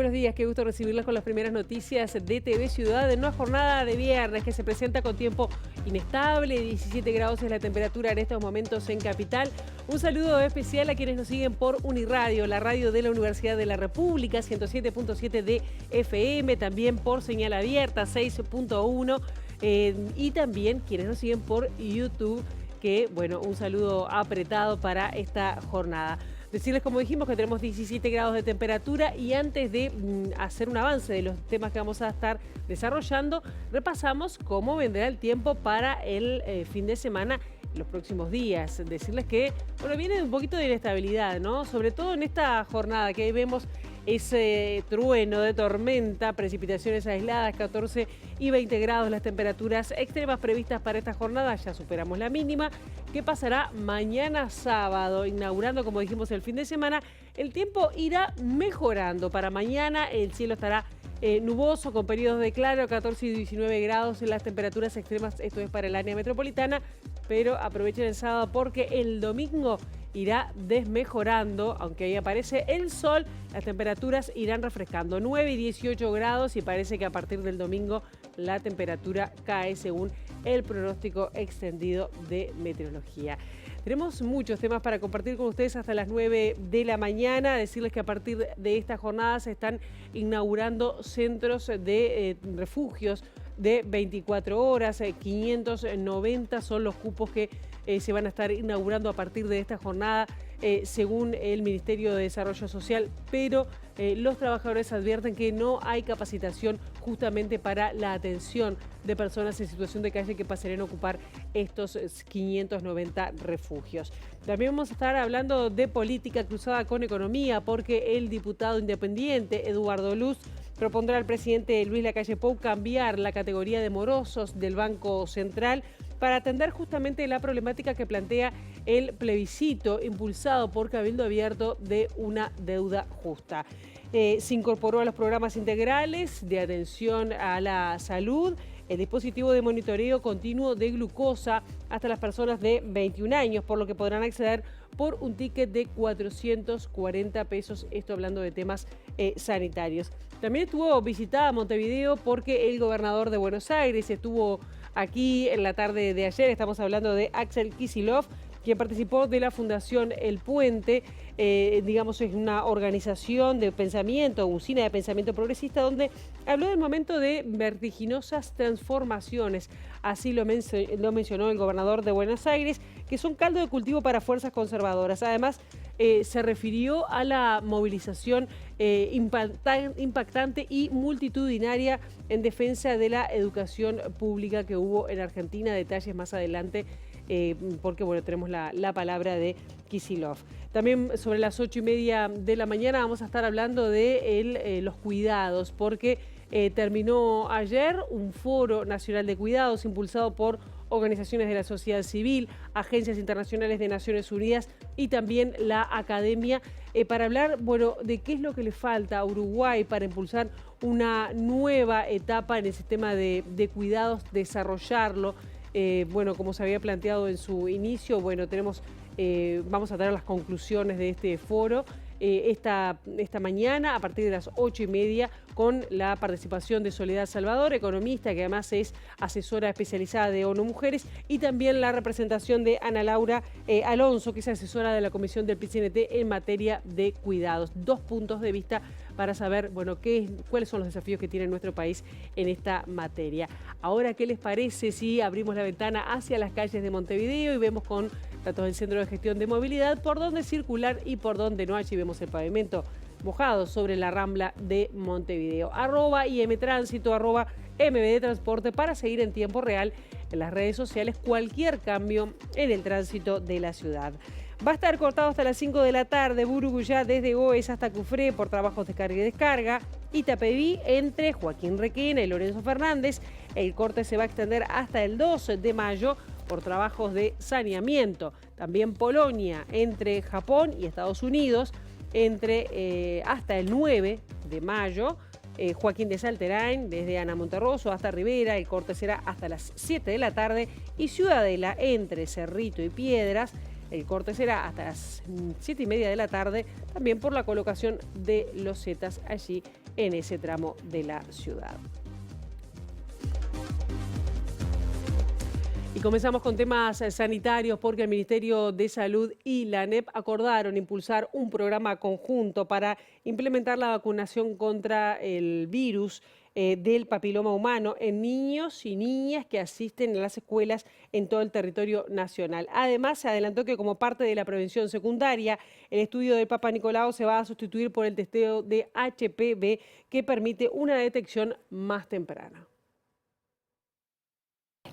buenos días, qué gusto recibirlas con las primeras noticias de TV Ciudad en una jornada de viernes que se presenta con tiempo inestable, 17 grados es la temperatura en estos momentos en Capital. Un saludo especial a quienes nos siguen por Uniradio, la radio de la Universidad de la República, 107.7 de FM, también por señal abierta, 6.1, y también quienes nos siguen por YouTube, que bueno, un saludo apretado para esta jornada. Decirles, como dijimos, que tenemos 17 grados de temperatura y antes de hacer un avance de los temas que vamos a estar desarrollando, repasamos cómo vendrá el tiempo para el fin de semana, los próximos días. Decirles que, bueno, viene un poquito de inestabilidad, ¿no? Sobre todo en esta jornada que ahí vemos ese trueno de tormenta, precipitaciones aisladas, 14 y 20 grados las temperaturas extremas previstas para esta jornada. Ya superamos la mínima. ¿Qué pasará mañana sábado? Inaugurando, como dijimos, el fin de semana. El tiempo irá mejorando. Para mañana el cielo estará nuboso con periodos de claro, 14 y 19 grados en las temperaturas extremas. Esto es para el área metropolitana, pero aprovechen el sábado porque el domingo irá desmejorando, aunque ahí aparece el sol, las temperaturas irán refrescando, 9 y 18 grados y parece que a partir del domingo la temperatura cae según el pronóstico extendido de meteorología. Tenemos muchos temas para compartir con ustedes hasta las 9 de la mañana. Decirles que a partir de esta jornada se están inaugurando centros de refugios de 24 horas, 590 son los cupos que se van a estar inaugurando a partir de esta jornada, según el Ministerio de Desarrollo Social, pero los trabajadores advierten que no hay capacitación justamente para la atención de personas en situación de calle que pasarían a ocupar estos 590 refugios. También vamos a estar hablando de política cruzada con economía, porque el diputado independiente Eduardo Luz propondrá al presidente Luis Lacalle Pou cambiar la categoría de morosos del Banco Central para atender justamente la problemática que plantea el plebiscito impulsado por Cabildo Abierto de una deuda justa. Se incorporó a los programas integrales de atención a la salud el dispositivo de monitoreo continuo de glucosa hasta las personas de 21 años, por lo que podrán acceder por un ticket de 440 pesos, esto hablando de temas sanitarios. También estuvo visitada Montevideo porque el gobernador de Buenos Aires estuvo aquí en la tarde de ayer. Estamos hablando de Axel Kicillof, quien participó de la Fundación El Puente, digamos es una organización de pensamiento, usina de pensamiento progresista, donde habló del momento de vertiginosas transformaciones. Así lo mencionó el gobernador de Buenos Aires, que son caldo de cultivo para fuerzas conservadoras. Además, se refirió a la movilización impactante y multitudinaria en defensa de la educación pública que hubo en Argentina. Detalles más adelante, porque bueno, tenemos la palabra de Kicillof. También sobre las 8:30 de la mañana vamos a estar hablando de los cuidados, porque terminó ayer un foro nacional de cuidados impulsado por organizaciones de la sociedad civil, agencias internacionales de Naciones Unidas y también la academia, para hablar, bueno, de qué es lo que le falta a Uruguay para impulsar una nueva etapa en el sistema de cuidados, desarrollarlo. Bueno, como se había planteado en su inicio, bueno, vamos a tener las conclusiones de este foro esta mañana a partir de las 8:30 con la participación de Soledad Salvador, economista, que además es asesora especializada de ONU Mujeres, y también la representación de Ana Laura Alonso, que es asesora de la Comisión del PIT-CNT en materia de cuidados. Dos puntos de vista para saber, bueno, cuáles son los desafíos que tiene nuestro país en esta materia. Ahora, ¿qué les parece si abrimos la ventana hacia las calles de Montevideo y vemos con datos del Centro de Gestión de Movilidad por dónde circular y por dónde no? Allí vemos el pavimento mojado sobre la Rambla de Montevideo. @IMTránsito, @MBDTransporte para seguir en tiempo real en las redes sociales cualquier cambio en el tránsito de la ciudad. Va a estar cortado hasta las 5 de la tarde, Buruguyá desde Goes hasta Cufré por trabajos de carga y descarga. Itapeví entre Joaquín Requena y Lorenzo Fernández. El corte se va a extender hasta el 2 de mayo por trabajos de saneamiento. También Polonia entre Japón y Estados Unidos hasta el 9 de mayo. Joaquín de Salterain, desde Ana Monterroso hasta Rivera, el corte será hasta las 7 de la tarde. Y Ciudadela entre Cerrito y Piedras, el corte será hasta las 7:30 de la tarde, también por la colocación de losetas allí en ese tramo de la ciudad. Y comenzamos con temas sanitarios porque el Ministerio de Salud y la ANEP acordaron impulsar un programa conjunto para implementar la vacunación contra el virus del papiloma humano en niños y niñas que asisten a las escuelas en todo el territorio nacional. Además, se adelantó que como parte de la prevención secundaria, el estudio del Papa Nicolau se va a sustituir por el testeo de HPV que permite una detección más temprana.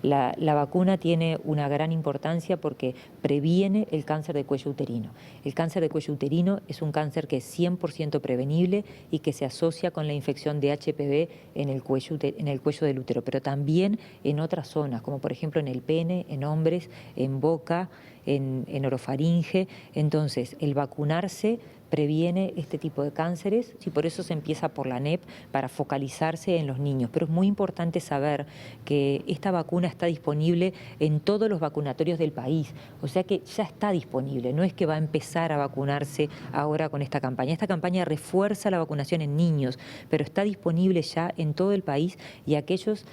La vacuna tiene una gran importancia porque previene el cáncer de cuello uterino. El cáncer de cuello uterino es un cáncer que es 100% prevenible y que se asocia con la infección de HPV en el cuello del útero, pero también en otras zonas, como por ejemplo en el pene, en hombres, en boca, en orofaringe. Entonces, el vacunarse previene este tipo de cánceres y por eso se empieza por la ANEP para focalizarse en los niños. Pero es muy importante saber que esta vacuna está disponible en todos los vacunatorios del país, o sea que ya está disponible, no es que va a empezar a vacunarse ahora con esta campaña. Esta campaña refuerza la vacunación en niños, pero está disponible ya en todo el país y aquellas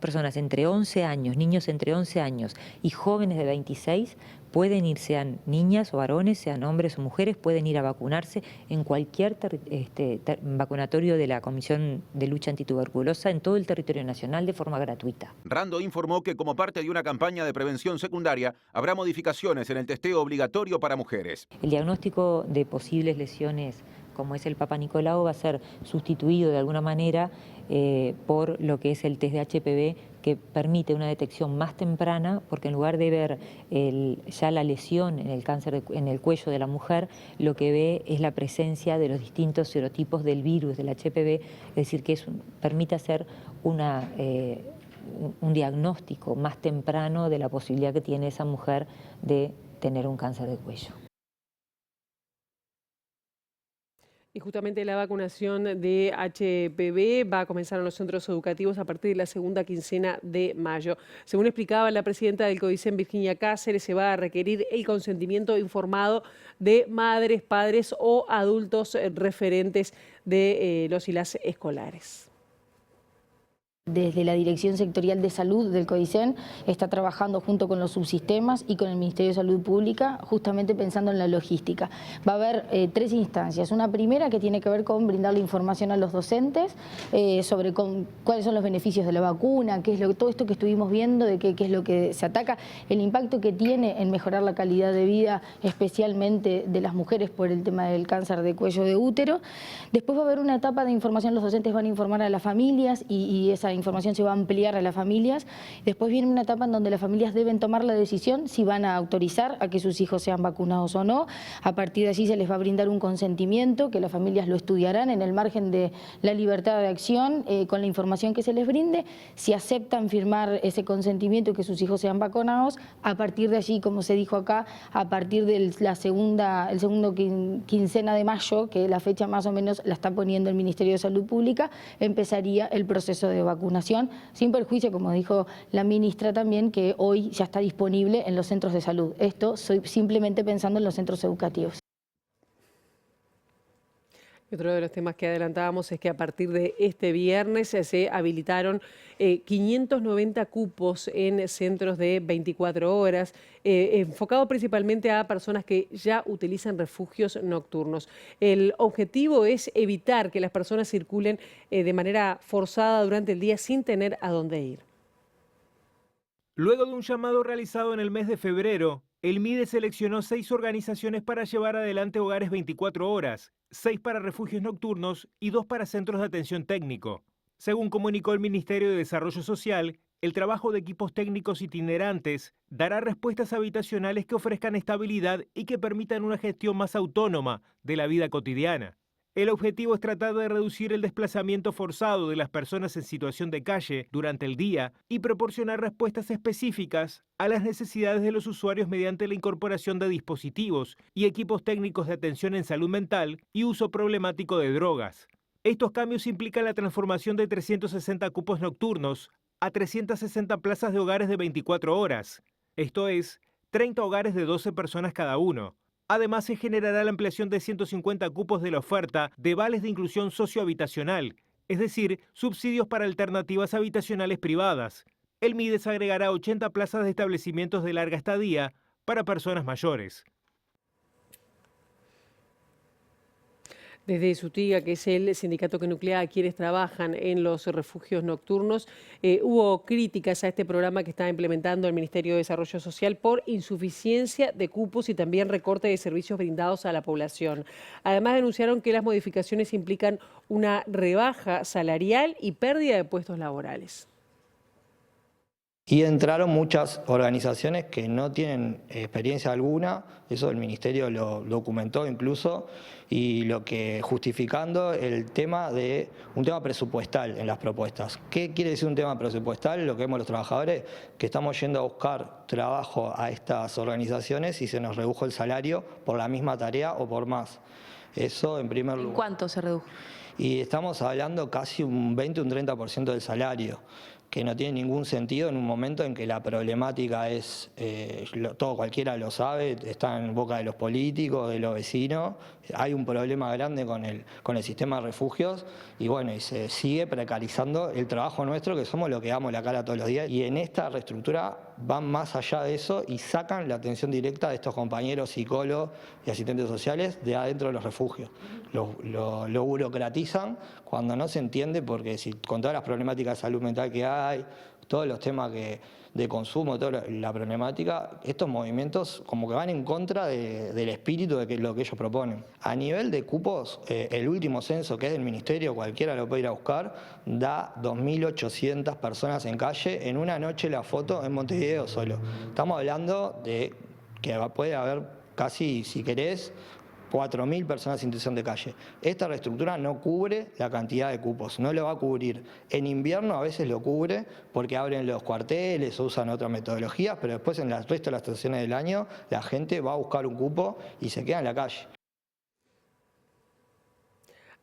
personas entre 11 años, niños entre 11 años y jóvenes de 26, pueden ir, sean niñas o varones, sean hombres o mujeres, pueden ir a vacunarse en cualquier vacunatorio de la Comisión de Lucha Antituberculosa en todo el territorio nacional de forma gratuita. Rando informó que como parte de una campaña de prevención secundaria habrá modificaciones en el testeo obligatorio para mujeres. El diagnóstico de posibles lesiones como es el Papa Nicolau va a ser sustituido de alguna manera por lo que es el test de HPV, que permite una detección más temprana, porque en lugar de ver ya la lesión en el cáncer en el cuello de la mujer, lo que ve es la presencia de los distintos serotipos del virus del HPV, es decir, que permite hacer un diagnóstico más temprano de la posibilidad que tiene esa mujer de tener un cáncer de cuello. Y justamente la vacunación de HPV va a comenzar en los centros educativos a partir de la segunda quincena de mayo. Según explicaba la presidenta del CODICEN, Virginia Cáceres, se va a requerir el consentimiento informado de madres, padres o adultos referentes de los y las escolares. Desde la Dirección Sectorial de Salud del CODICEN está trabajando junto con los subsistemas y con el Ministerio de Salud Pública, justamente pensando en la logística. Va a haber tres instancias. Una primera que tiene que ver con brindarle información a los docentes sobre cuáles son los beneficios de la vacuna, todo esto que estuvimos viendo, de qué es lo que se ataca, el impacto que tiene en mejorar la calidad de vida, especialmente de las mujeres por el tema del cáncer de cuello de útero. Después va a haber una etapa de información, los docentes van a informar a las familias y esa información se va a ampliar a las familias. Después viene una etapa en donde las familias deben tomar la decisión si van a autorizar a que sus hijos sean vacunados o no. A partir de allí se les va a brindar un consentimiento que las familias lo estudiarán en el margen de la libertad de acción con la información que se les brinde. Si aceptan firmar ese consentimiento y que sus hijos sean vacunados, a partir de allí, como se dijo acá, a partir del segundo quincena de mayo, que la fecha más o menos la está poniendo el Ministerio de Salud Pública, empezaría el proceso de vacunación, sin perjuicio, como dijo la ministra también, que hoy ya está disponible en los centros de salud. Esto simplemente pensando en los centros educativos. Otro de los temas que adelantábamos es que a partir de este viernes se habilitaron 590 cupos en centros de 24 horas, enfocado principalmente a personas que ya utilizan refugios nocturnos. El objetivo es evitar que las personas circulen de manera forzada durante el día sin tener a dónde ir. Luego de un llamado realizado en el mes de febrero, el MIDE seleccionó 6 organizaciones para llevar adelante hogares 24 horas, 6 para refugios nocturnos y 2 para centros de atención técnico. Según comunicó el Ministerio de Desarrollo Social, el trabajo de equipos técnicos itinerantes dará respuestas habitacionales que ofrezcan estabilidad y que permitan una gestión más autónoma de la vida cotidiana. El objetivo es tratar de reducir el desplazamiento forzado de las personas en situación de calle durante el día y proporcionar respuestas específicas a las necesidades de los usuarios mediante la incorporación de dispositivos y equipos técnicos de atención en salud mental y uso problemático de drogas. Estos cambios implican la transformación de 360 cupos nocturnos a 360 plazas de hogares de 24 horas, esto es, 30 hogares de 12 personas cada uno. Además, se generará la ampliación de 150 cupos de la oferta de vales de inclusión sociohabitacional, es decir, subsidios para alternativas habitacionales privadas. El MIDES agregará 80 plazas de establecimientos de larga estadía para personas mayores. Desde SUTIGA, que es el sindicato que nuclea a quienes trabajan en los refugios nocturnos, hubo críticas a este programa que está implementando el Ministerio de Desarrollo Social por insuficiencia de cupos y también recorte de servicios brindados a la población. Además, denunciaron que las modificaciones implican una rebaja salarial y pérdida de puestos laborales. Y entraron muchas organizaciones que no tienen experiencia alguna, eso el Ministerio lo documentó incluso, y lo que justificando el tema de un tema presupuestal en las propuestas. ¿Qué quiere decir un tema presupuestal? Lo que vemos los trabajadores, que estamos yendo a buscar trabajo a estas organizaciones y se nos redujo el salario por la misma tarea o por más. Eso en primer lugar. ¿En cuánto se redujo? Y estamos hablando casi un 20 o un 30% del salario, que no tiene ningún sentido en un momento en que la problemática es, cualquiera lo sabe, está en boca de los políticos, de los vecinos, hay un problema grande con el sistema de refugios y bueno, y se sigue precarizando el trabajo nuestro, que somos los que damos la cara todos los días, y en esta reestructura van más allá de eso y sacan la atención directa de estos compañeros psicólogos y asistentes sociales de adentro de los refugios. Lo burocratizan cuando no se entiende, porque si con todas las problemáticas de salud mental que hay, todos los temas de consumo, toda la problemática, estos movimientos como que van en contra del espíritu de lo que ellos proponen. A nivel de cupos, el último censo que es del Ministerio, cualquiera lo puede ir a buscar, da 2.800 personas en calle, en una noche la foto en Montevideo solo. Estamos hablando de que puede haber casi, si querés, 4.000 personas en situación de calle. Esta reestructura no cubre la cantidad de cupos, no lo va a cubrir. En invierno a veces lo cubre porque abren los cuarteles o usan otras metodologías, pero después en el resto de las estaciones del año la gente va a buscar un cupo y se queda en la calle.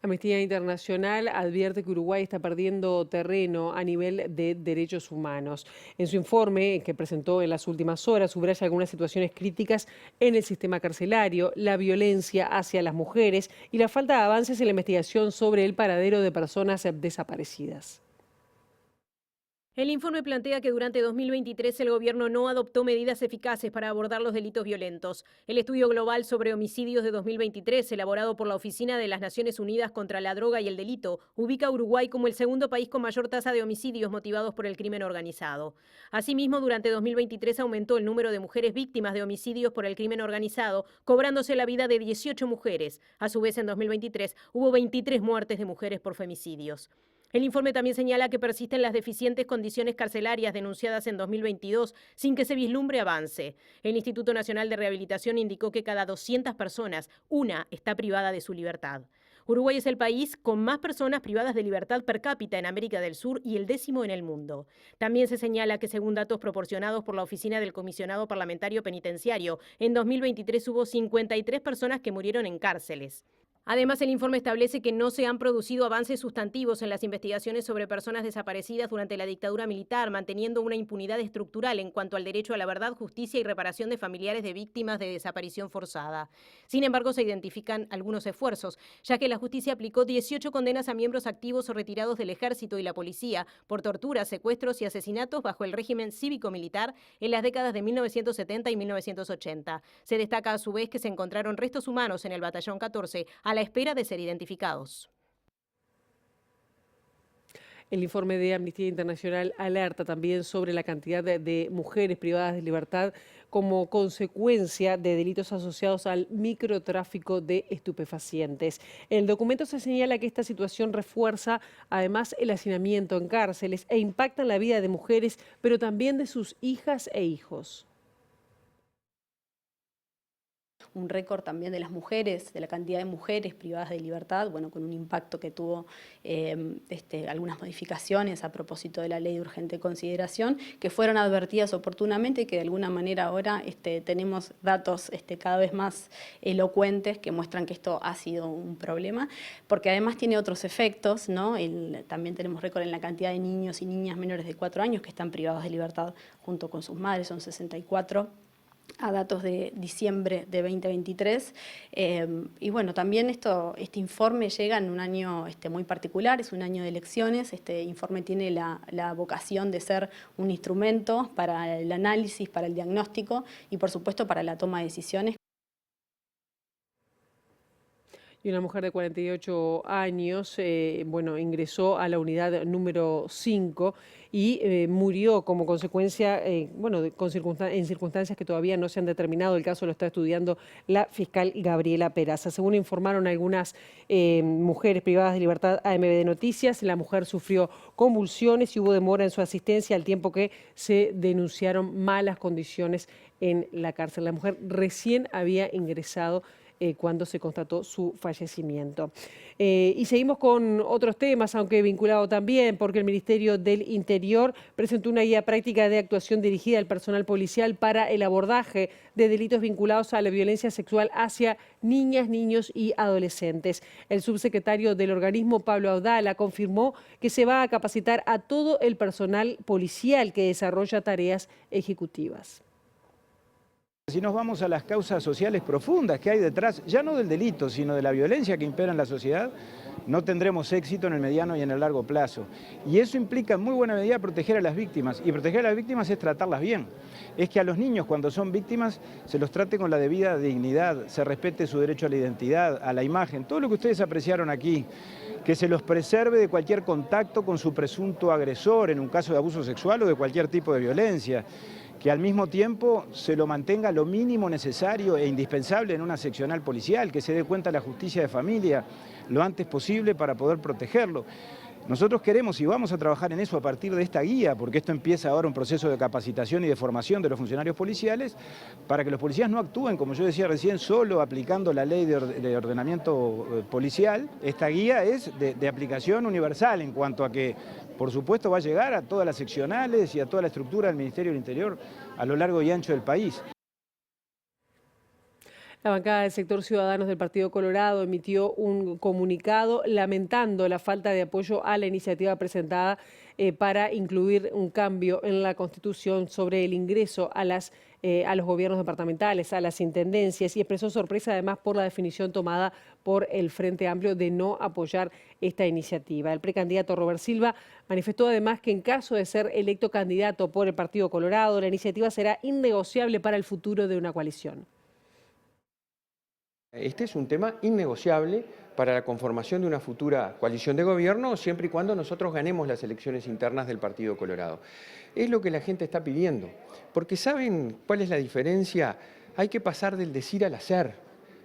Amnistía Internacional advierte que Uruguay está perdiendo terreno a nivel de derechos humanos. En su informe que presentó en las últimas horas, subraya algunas situaciones críticas en el sistema carcelario, la violencia hacia las mujeres y la falta de avances en la investigación sobre el paradero de personas desaparecidas. El informe plantea que durante 2023 el gobierno no adoptó medidas eficaces para abordar los delitos violentos. El estudio global sobre homicidios de 2023, elaborado por la Oficina de las Naciones Unidas contra la Droga y el Delito, ubica a Uruguay como el segundo país con mayor tasa de homicidios motivados por el crimen organizado. Asimismo, durante 2023 aumentó el número de mujeres víctimas de homicidios por el crimen organizado, cobrándose la vida de 18 mujeres. A su vez, en 2023 hubo 23 muertes de mujeres por femicidios. El informe también señala que persisten las deficientes condiciones carcelarias denunciadas en 2022 sin que se vislumbre avance. El Instituto Nacional de Rehabilitación indicó que cada 200 personas, una está privada de su libertad. Uruguay es el país con más personas privadas de libertad per cápita en América del Sur y el 10º en el mundo. También se señala que, según datos proporcionados por la Oficina del Comisionado Parlamentario Penitenciario, en 2023 hubo 53 personas que murieron en cárceles. Además, el informe establece que no se han producido avances sustantivos en las investigaciones sobre personas desaparecidas durante la dictadura militar, manteniendo una impunidad estructural en cuanto al derecho a la verdad, justicia y reparación de familiares de víctimas de desaparición forzada. Sin embargo, se identifican algunos esfuerzos, ya que la justicia aplicó 18 condenas a miembros activos o retirados del ejército y la policía por torturas, secuestros y asesinatos bajo el régimen cívico-militar en las décadas de 1970 y 1980. Se destaca a su vez que se encontraron restos humanos en el batallón 14 a la espera de ser identificados. El informe de Amnistía Internacional alerta también sobre la cantidad de mujeres privadas de libertad como consecuencia de delitos asociados al microtráfico de estupefacientes. En el documento se señala que esta situación refuerza además el hacinamiento en cárceles e impacta en la vida de mujeres, pero también de sus hijas e hijos. Un récord también de las mujeres, de la cantidad de mujeres privadas de libertad, bueno, con un impacto que tuvo algunas modificaciones a propósito de la ley de urgente consideración, que fueron advertidas oportunamente y que de alguna manera ahora tenemos datos cada vez más elocuentes que muestran que esto ha sido un problema, porque además tiene otros efectos, ¿no? También tenemos récord en la cantidad de niños y niñas menores de 4 años que están privados de libertad junto con sus madres, son 64. a datos de diciembre de 2023. Y bueno, también este informe llega en un año muy particular, es un año de elecciones. Este informe tiene la vocación de ser un instrumento para el análisis, para el diagnóstico y por supuesto para la toma de decisiones. Y una mujer de 48 años, ingresó a la unidad número 5 y murió como consecuencia, en circunstancias que todavía no se han determinado. El caso lo está estudiando la fiscal Gabriela Peraza. Según informaron algunas mujeres privadas de libertad a MBD Noticias, la mujer sufrió convulsiones y hubo demora en su asistencia al tiempo que se denunciaron malas condiciones en la cárcel. La mujer recién había ingresado cuando se constató su fallecimiento. Y seguimos con otros temas, aunque vinculado también, porque el Ministerio del Interior presentó una guía práctica de actuación dirigida al personal policial para el abordaje de delitos vinculados a la violencia sexual hacia niñas, niños y adolescentes. El subsecretario del organismo, Pablo Audala, confirmó que se va a capacitar a todo el personal policial que desarrolla tareas ejecutivas. Si nos vamos a las causas sociales profundas que hay detrás, ya no del delito, sino de la violencia que impera en la sociedad, no tendremos éxito en el mediano y en el largo plazo. Y eso implica en muy buena medida proteger a las víctimas. Y proteger a las víctimas es tratarlas bien. Es que a los niños, cuando son víctimas, se los trate con la debida dignidad, se respete su derecho a la identidad, a la imagen, todo lo que ustedes apreciaron aquí, que se los preserve de cualquier contacto con su presunto agresor en un caso de abuso sexual o de cualquier tipo de violencia, que al mismo tiempo se lo mantenga lo mínimo necesario e indispensable en una seccional policial, que se dé cuenta la justicia de familia lo antes posible para poder protegerlo. Nosotros queremos y vamos a trabajar en eso a partir de esta guía, porque esto empieza ahora un proceso de capacitación y de formación de los funcionarios policiales, para que los policías no actúen, como yo decía recién, solo aplicando la ley de ordenamiento policial. Esta guía es de aplicación universal en cuanto a que, por supuesto, va a llegar a todas las seccionales y a toda la estructura del Ministerio del Interior a lo largo y ancho del país. La bancada del sector Ciudadanos del Partido Colorado emitió un comunicado lamentando la falta de apoyo a la iniciativa presentada para incluir un cambio en la Constitución sobre el ingreso a los gobiernos departamentales, a las intendencias, y expresó sorpresa además por la definición tomada por el Frente Amplio de no apoyar esta iniciativa. El precandidato Robert Silva manifestó además que en caso de ser electo candidato por el Partido Colorado, la iniciativa será innegociable para el futuro de una coalición. Este es un tema innegociable para la conformación de una futura coalición de gobierno, siempre y cuando nosotros ganemos las elecciones internas del Partido Colorado. Es lo que la gente está pidiendo, porque ¿saben cuál es la diferencia? Hay que pasar del decir al hacer.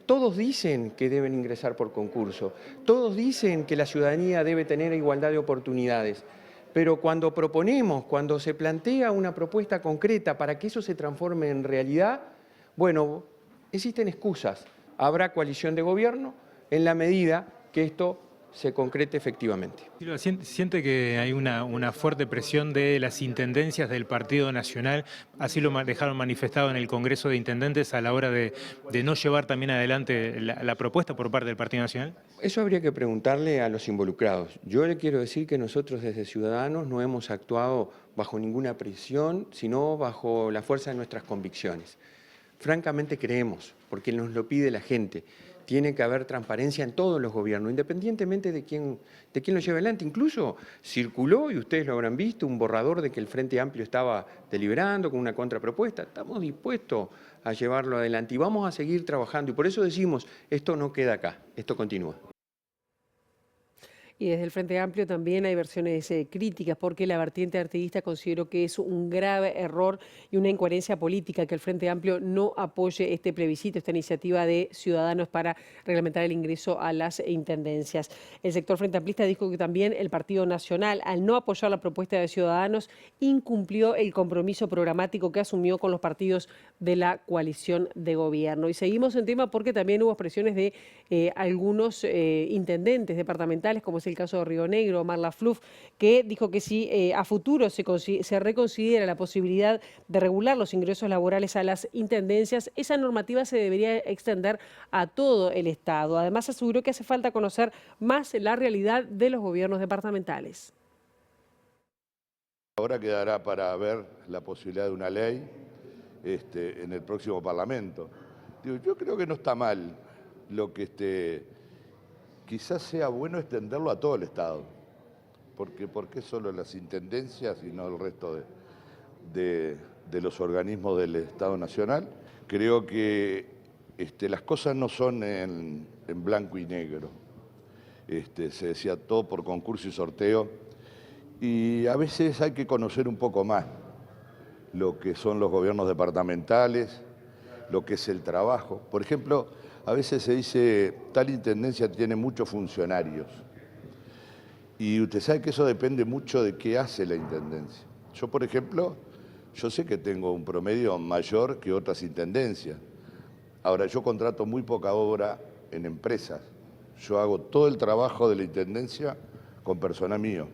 Todos dicen que deben ingresar por concurso, todos dicen que la ciudadanía debe tener igualdad de oportunidades, pero cuando proponemos, cuando se plantea una propuesta concreta para que eso se transforme en realidad, bueno, existen excusas. Habrá coalición de gobierno en la medida que esto se concrete efectivamente. ¿Siente que hay una fuerte presión de las intendencias del Partido Nacional? Así lo dejaron manifestado en el Congreso de Intendentes a la hora de no llevar también adelante la propuesta por parte del Partido Nacional. Eso habría que preguntarle a los involucrados. Yo le quiero decir que nosotros desde Ciudadanos no hemos actuado bajo ninguna presión, sino bajo la fuerza de nuestras convicciones. Francamente creemos, porque nos lo pide la gente, tiene que haber transparencia en todos los gobiernos, independientemente de quién lo lleve adelante. Incluso circuló, y ustedes lo habrán visto, un borrador de que el Frente Amplio estaba deliberando con una contrapropuesta. Estamos dispuestos a llevarlo adelante y vamos a seguir trabajando. Y por eso decimos, esto no queda acá, esto continúa. Y desde el Frente Amplio también hay versiones críticas, porque la vertiente artiguista consideró que es un grave error y una incoherencia política que el Frente Amplio no apoye este plebiscito, esta iniciativa de Ciudadanos para reglamentar el ingreso a las intendencias. El sector Frente Amplista dijo que también el Partido Nacional, al no apoyar la propuesta de Ciudadanos, incumplió el compromiso programático que asumió con los partidos de la coalición de gobierno. Y seguimos en tema porque también hubo expresiones de algunos intendentes departamentales, como es el caso de Río Negro, Marla Fluff, que dijo que si a futuro se reconsidera la posibilidad de regular los ingresos laborales a las intendencias, esa normativa se debería extender a todo el Estado. Además, aseguró que hace falta conocer más la realidad de los gobiernos departamentales. Ahora quedará para ver la posibilidad de una ley en el próximo Parlamento. Digo, yo creo que no está mal, lo que quizás sea bueno extenderlo a todo el Estado, porque ¿por qué solo las intendencias y no el resto de los organismos del Estado Nacional? Creo que las cosas no son en blanco y negro. Se decía todo por concurso y sorteo, y a veces hay que conocer un poco más lo que son los gobiernos departamentales, lo que es el trabajo. Por ejemplo, a veces se dice, tal intendencia tiene muchos funcionarios, y usted sabe que eso depende mucho de qué hace la intendencia. Yo, por ejemplo, yo sé que tengo un promedio mayor que otras intendencias. Ahora, yo contrato muy poca obra en empresas. Yo hago todo el trabajo de la intendencia con personal mío.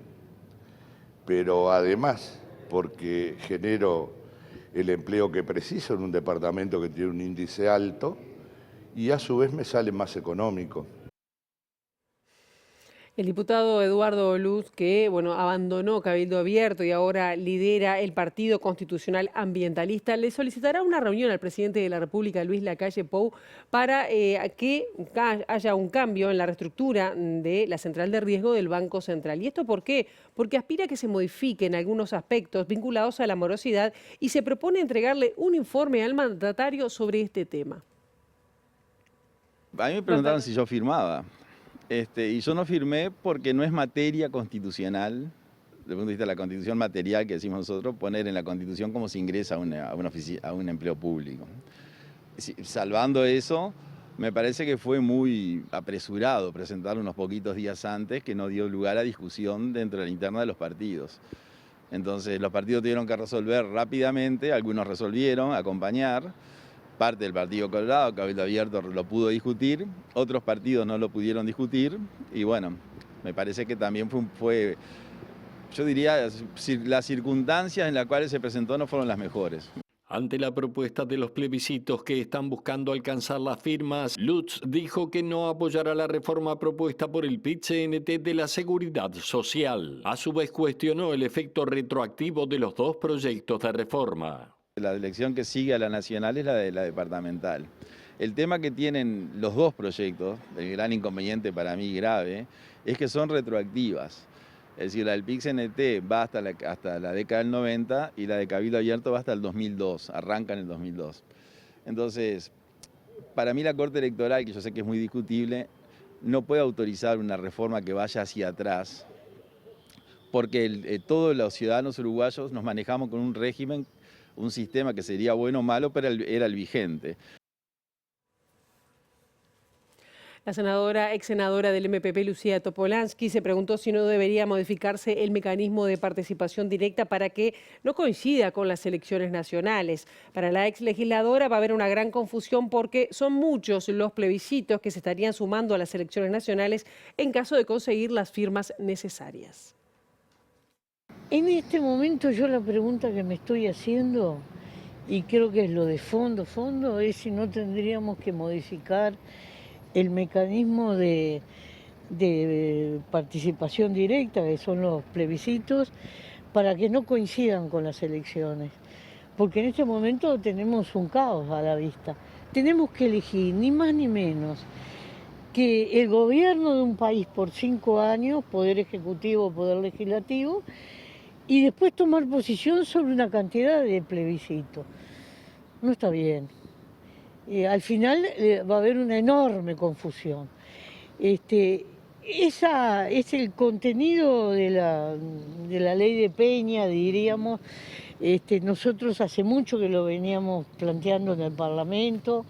Pero además, porque genero el empleo que preciso en un departamento que tiene un índice alto, y a su vez me sale más económico. El diputado Eduardo Luz, que abandonó Cabildo Abierto y ahora lidera el Partido Constitucional Ambientalista, le solicitará una reunión al presidente de la República, Luis Lacalle Pou, para que haya un cambio en la reestructura de la central de riesgo del Banco Central. ¿Y esto por qué? Porque aspira a que se modifiquen algunos aspectos vinculados a la morosidad y se propone entregarle un informe al mandatario sobre este tema. A mí me preguntaron si yo firmaba. Y yo no firmé porque no es materia constitucional, desde el punto de vista de la constitución material que decimos nosotros, poner en la constitución cómo se ingresa a un empleo público. Salvando eso, me parece que fue muy apresurado presentarlo unos poquitos días antes, que no dio lugar a discusión dentro de la interna de los partidos. Entonces los partidos tuvieron que resolver rápidamente, algunos resolvieron acompañar. Parte del Partido Colorado, Cabildo Abierto, lo pudo discutir, otros partidos no lo pudieron discutir, y bueno, me parece que también fue, yo diría, las circunstancias en las cuales se presentó no fueron las mejores. Ante la propuesta de los plebiscitos que están buscando alcanzar las firmas, Lutz dijo que no apoyará la reforma propuesta por el PIT-CNT de la Seguridad Social. A su vez cuestionó el efecto retroactivo de los dos proyectos de reforma. La elección que sigue a la nacional es la de la departamental. El tema que tienen los dos proyectos, el gran inconveniente para mí grave, es que son retroactivas. Es decir, la del PIT-CNT va hasta la década del 90 y la de Cabildo Abierto va hasta el 2002, arranca en el 2002. Entonces, para mí la Corte Electoral, que yo sé que es muy discutible, no puede autorizar una reforma que vaya hacia atrás, porque todos los ciudadanos uruguayos nos manejamos con un régimen, un sistema que sería bueno o malo, pero era el vigente. La ex senadora del MPP, Lucía Topolansky, se preguntó si no debería modificarse el mecanismo de participación directa para que no coincida con las elecciones nacionales. Para la ex legisladora va a haber una gran confusión porque son muchos los plebiscitos que se estarían sumando a las elecciones nacionales en caso de conseguir las firmas necesarias. En este momento yo la pregunta que me estoy haciendo, y creo que es lo de fondo, es si no tendríamos que modificar el mecanismo de participación directa, que son los plebiscitos, para que no coincidan con las elecciones. Porque en este momento tenemos un caos a la vista. Tenemos que elegir, ni más ni menos, que el gobierno de un país por 5 años, poder ejecutivo, poder legislativo, y después tomar posición sobre una cantidad de plebiscitos. No está bien. Al final va a haber una enorme confusión. Ese es el contenido de la ley de Peña, diríamos. Nosotros hace mucho que lo veníamos planteando en el Parlamento,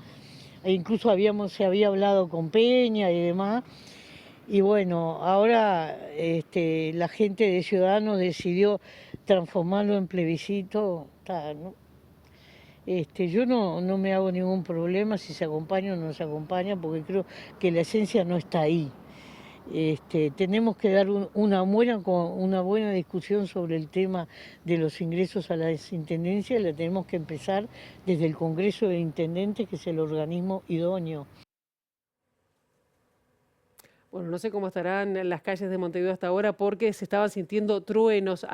e incluso se había hablado con Peña y demás. Y bueno, ahora la gente de Ciudadanos decidió transformarlo en plebiscito. ¿No? Yo no me hago ningún problema si se acompaña o no se acompaña, porque creo que la esencia no está ahí. Tenemos que dar una buena discusión sobre el tema de los ingresos a las intendencias. La tenemos que empezar desde el Congreso de Intendentes, que es el organismo idóneo. Bueno, no sé cómo estarán las calles de Montevideo hasta ahora porque se estaban sintiendo truenos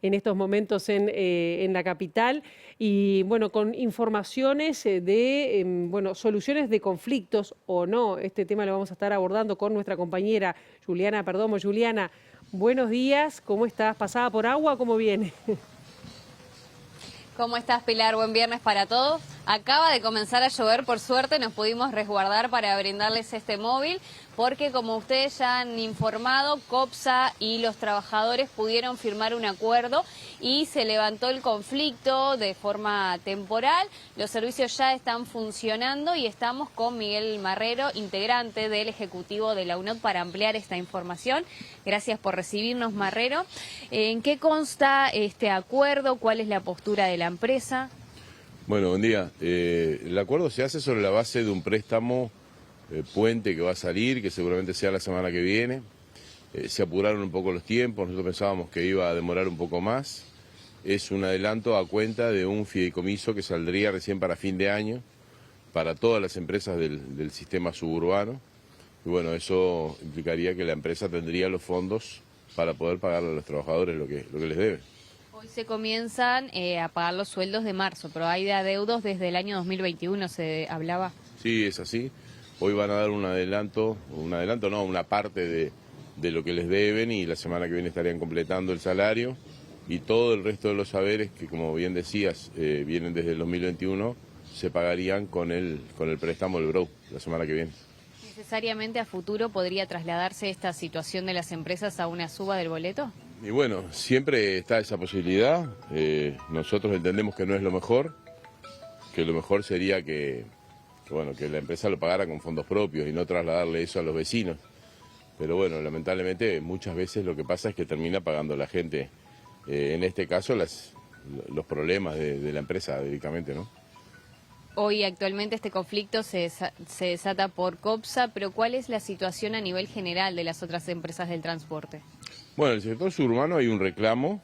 en estos momentos en la capital y bueno, con informaciones de soluciones de conflictos o no. Este tema lo vamos a estar abordando con nuestra compañera Juliana Perdomo. Juliana, buenos días, ¿cómo estás? ¿Pasada por agua? ¿Cómo viene? ¿Cómo estás, Pilar? Buen viernes para todos. Acaba de comenzar a llover, por suerte nos pudimos resguardar para brindarles este móvil, porque como ustedes ya han informado, COPSA y los trabajadores pudieron firmar un acuerdo y se levantó el conflicto de forma temporal. Los servicios ya están funcionando y estamos con Miguel Marrero, integrante del Ejecutivo de la UNOT, para ampliar esta información. Gracias por recibirnos, Marrero. ¿En qué consta este acuerdo? ¿Cuál es la postura de la empresa? Bueno, buen día. El acuerdo se hace sobre la base de un préstamo puente que va a salir, que seguramente sea la semana que viene. Se apuraron un poco los tiempos, nosotros pensábamos que iba a demorar un poco más. Es un adelanto a cuenta de un fideicomiso que saldría recién para fin de año para todas las empresas del sistema suburbano. Y bueno, eso implicaría que la empresa tendría los fondos para poder pagarle a los trabajadores lo que les debe. Hoy se comienzan a pagar los sueldos de marzo, pero hay de adeudos desde el año 2021, se hablaba. Sí, es así. Hoy van a dar una parte de lo que les deben y la semana que viene estarían completando el salario y todo el resto de los saberes que, como bien decías, vienen desde el 2021, se pagarían con el préstamo del BROW la semana que viene. ¿Necesariamente a futuro podría trasladarse esta situación de las empresas a una suba del boleto? Y bueno, siempre está esa posibilidad. Nosotros entendemos que no es lo mejor, que lo mejor sería que la empresa lo pagara con fondos propios y no trasladarle eso a los vecinos. Pero bueno, lamentablemente muchas veces lo que pasa es que termina pagando la gente, en este caso los problemas de la empresa directamente, ¿no? Hoy actualmente este conflicto se desata por COPSA, pero ¿cuál es la situación a nivel general de las otras empresas del transporte? Bueno, en el sector suburbano hay un reclamo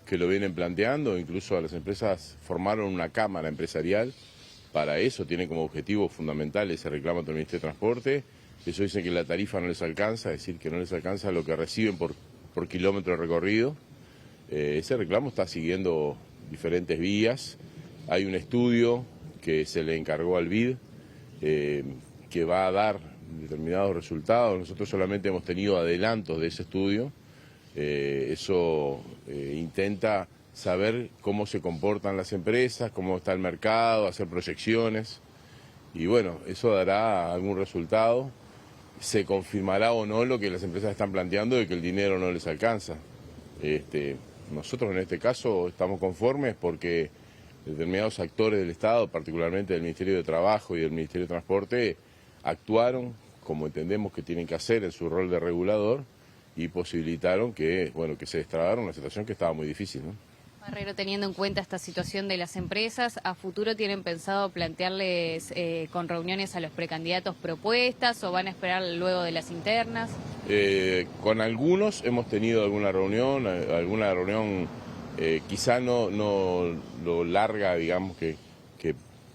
que lo vienen planteando, incluso a las empresas formaron una cámara empresarial, para eso tiene como objetivo fundamental ese reclamo del Ministerio de Transporte. Eso dice que la tarifa no les alcanza, es decir, que no les alcanza lo que reciben por kilómetro recorrido. Ese reclamo está siguiendo diferentes vías, hay un estudio que se le encargó al BID, que va a dar determinados resultados. Nosotros solamente hemos tenido adelantos de ese estudio. Eso intenta saber cómo se comportan las empresas, cómo está el mercado, hacer proyecciones. Y bueno, eso dará algún resultado. Se confirmará o no lo que las empresas están planteando de que el dinero no les alcanza. Nosotros en este caso estamos conformes porque determinados actores del Estado, particularmente del Ministerio de Trabajo y del Ministerio de Transporte, actuaron como entendemos que tienen que hacer en su rol de regulador y posibilitaron que se destrabara una situación que estaba muy difícil, ¿no? Marrero, teniendo en cuenta esta situación de las empresas, ¿a futuro tienen pensado plantearles con reuniones a los precandidatos propuestas o van a esperar luego de las internas? Con algunos hemos tenido alguna reunión quizá no lo larga, digamos, que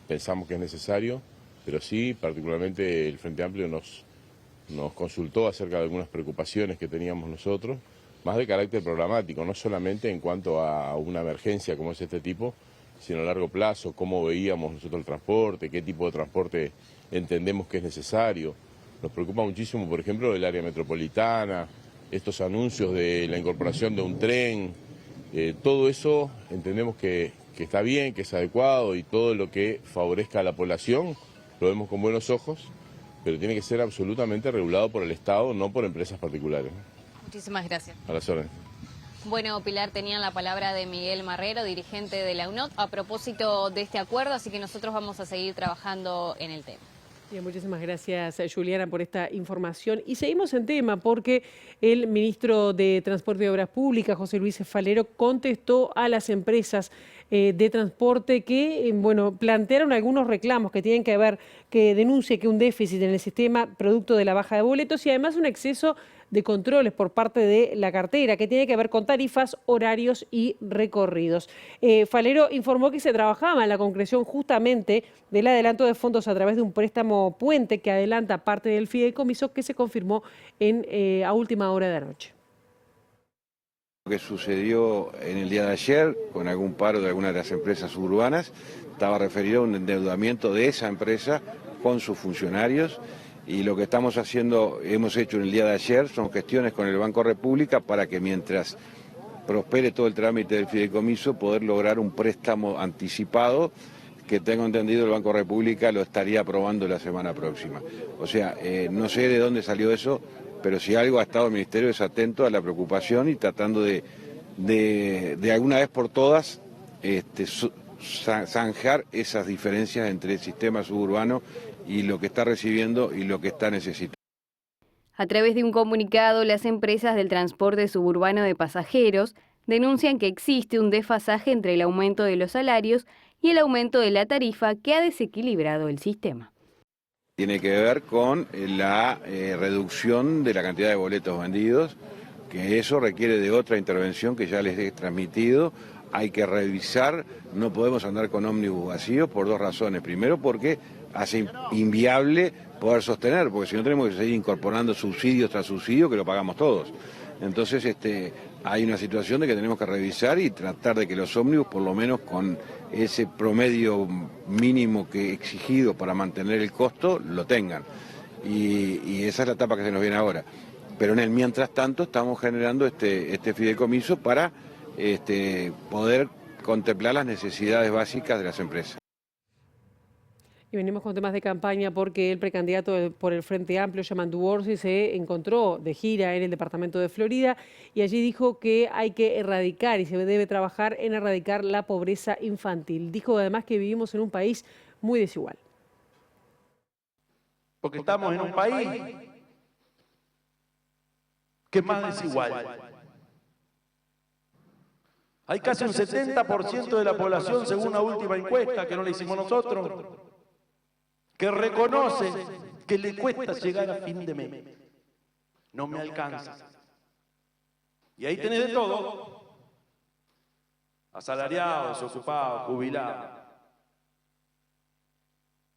pensamos que es necesario, pero sí, particularmente el Frente Amplio nos consultó acerca de algunas preocupaciones que teníamos nosotros, más de carácter programático, no solamente en cuanto a una emergencia como es este tipo, sino a largo plazo, cómo veíamos nosotros el transporte, qué tipo de transporte entendemos que es necesario. Nos preocupa muchísimo, por ejemplo, el área metropolitana, estos anuncios de la incorporación de un tren. Todo eso entendemos que está bien, que es adecuado y todo lo que favorezca a la población lo vemos con buenos ojos, pero tiene que ser absolutamente regulado por el Estado, no por empresas particulares. Muchísimas gracias. A las órdenes. Bueno, Pilar, tenían la palabra de Miguel Marrero, dirigente de la UNOT, a propósito de este acuerdo, así que nosotros vamos a seguir trabajando en el tema. Bien, muchísimas gracias, Juliana, por esta información. Y seguimos en tema porque el ministro de Transporte y Obras Públicas, José Luis Falero, contestó a las empresas de transporte que plantearon algunos reclamos que tienen que ver, que denuncie que un déficit en el sistema producto de la baja de boletos y además un exceso de controles por parte de la cartera, que tiene que ver con tarifas, horarios y recorridos. Falero informó que se trabajaba en la concreción justamente del adelanto de fondos a través de un préstamo puente que adelanta parte del fideicomiso, que se confirmó a última hora de la noche. Lo que sucedió en el día de ayer con algún paro de alguna de las empresas suburbanas estaba referido a un endeudamiento de esa empresa con sus funcionarios, y lo que estamos haciendo, hemos hecho en el día de ayer, son gestiones con el Banco República para que mientras prospere todo el trámite del fideicomiso poder lograr un préstamo anticipado que tengo entendido el Banco República lo estaría aprobando la semana próxima. O sea, no sé de dónde salió eso, pero si algo ha estado el Ministerio es atento a la preocupación y tratando de alguna vez por todas zanjar esas diferencias entre el sistema suburbano y lo que está recibiendo y lo que está necesitando. A través de un comunicado, las empresas del transporte suburbano de pasajeros denuncian que existe un desfasaje entre el aumento de los salarios y el aumento de la tarifa que ha desequilibrado el sistema. Tiene que ver con la reducción de la cantidad de boletos vendidos, que eso requiere de otra intervención que ya les he transmitido. Hay que revisar, no podemos andar con ómnibus vacíos por dos razones. Primero, porque hace inviable poder sostener, porque si no tenemos que seguir incorporando subsidios tras subsidio que lo pagamos todos. Entonces hay una situación de que tenemos que revisar y tratar de que los ómnibus, por lo menos con ese promedio mínimo que exigido para mantener el costo, lo tengan. Y esa es la etapa que se nos viene ahora. Pero en el mientras tanto estamos generando este fideicomiso para poder contemplar las necesidades básicas de las empresas. Y venimos con temas de campaña porque el precandidato por el Frente Amplio, Yamandu Orsi, se encontró de gira en el departamento de Florida y allí dijo que hay que erradicar y se debe trabajar en erradicar la pobreza infantil. Dijo además que vivimos en un país muy desigual. Porque estamos en un país que es más desigual. Hay casi un 70% de la población, según la última encuesta que no la hicimos nosotros, que reconoce que le cuesta llegar a fin de mes. No me alcanza. Y ahí tenés de todo. Asalariados, desocupados, jubilados.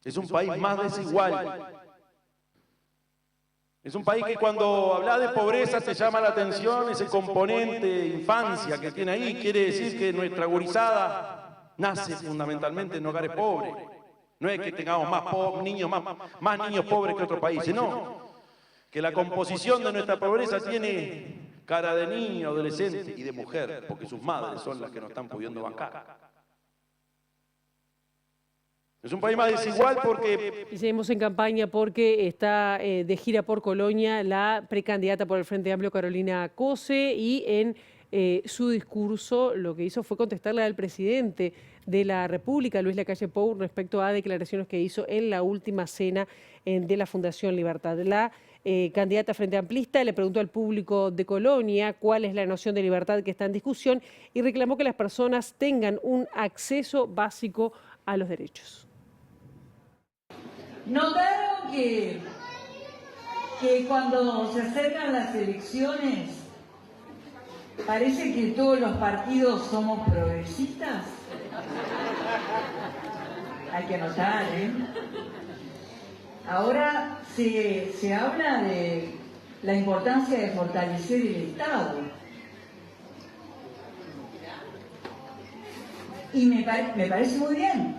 Es un país más desigual. Es un país que cuando habla de pobreza te llama la atención ese componente de infancia que tiene ahí. Quiere decir que nuestra gurizada nace fundamentalmente en hogares pobres. No es que tengamos más niños pobres que otros países, no. Que la composición de nuestra pobreza tiene cara de niño, adolescente y de mujer, porque sus madres son las que nos están pudiendo bancar. Es un país más desigual porque... Y seguimos en campaña porque está de gira por Colonia la precandidata por el Frente Amplio, Carolina Cose, y en su discurso lo que hizo fue contestarle al presidente de la República, Luis Lacalle Pou, respecto a declaraciones que hizo en la última cena de la Fundación Libertad. La candidata frente amplista le preguntó al público de Colonia cuál es la noción de libertad que está en discusión y reclamó que las personas tengan un acceso básico a los derechos. ¿Notaron que cuando se acercan las elecciones parece que todos los partidos somos progresistas? Hay que notar, ¿eh? Ahora se habla de la importancia de fortalecer el Estado. Y me parece muy bien.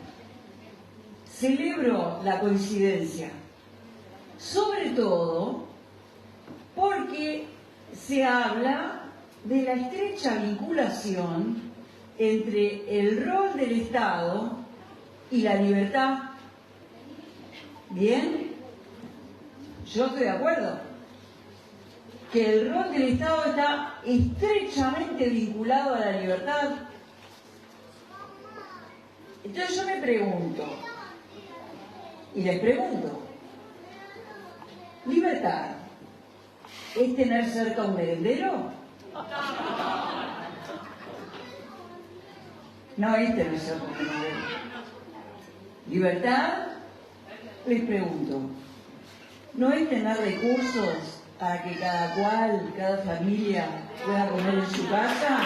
Celebro la coincidencia. Sobre todo porque se habla de la estrecha vinculación entre el rol del Estado y la libertad. ¿Bien? Yo estoy de acuerdo. Que el rol del Estado está estrechamente vinculado a la libertad. Entonces yo me pregunto, y les pregunto, ¿libertad es tener cerca un merendero? No es tener cerca un merendero. Libertad, les pregunto, ¿no es tener recursos para que cada cual, cada familia pueda comer en su casa.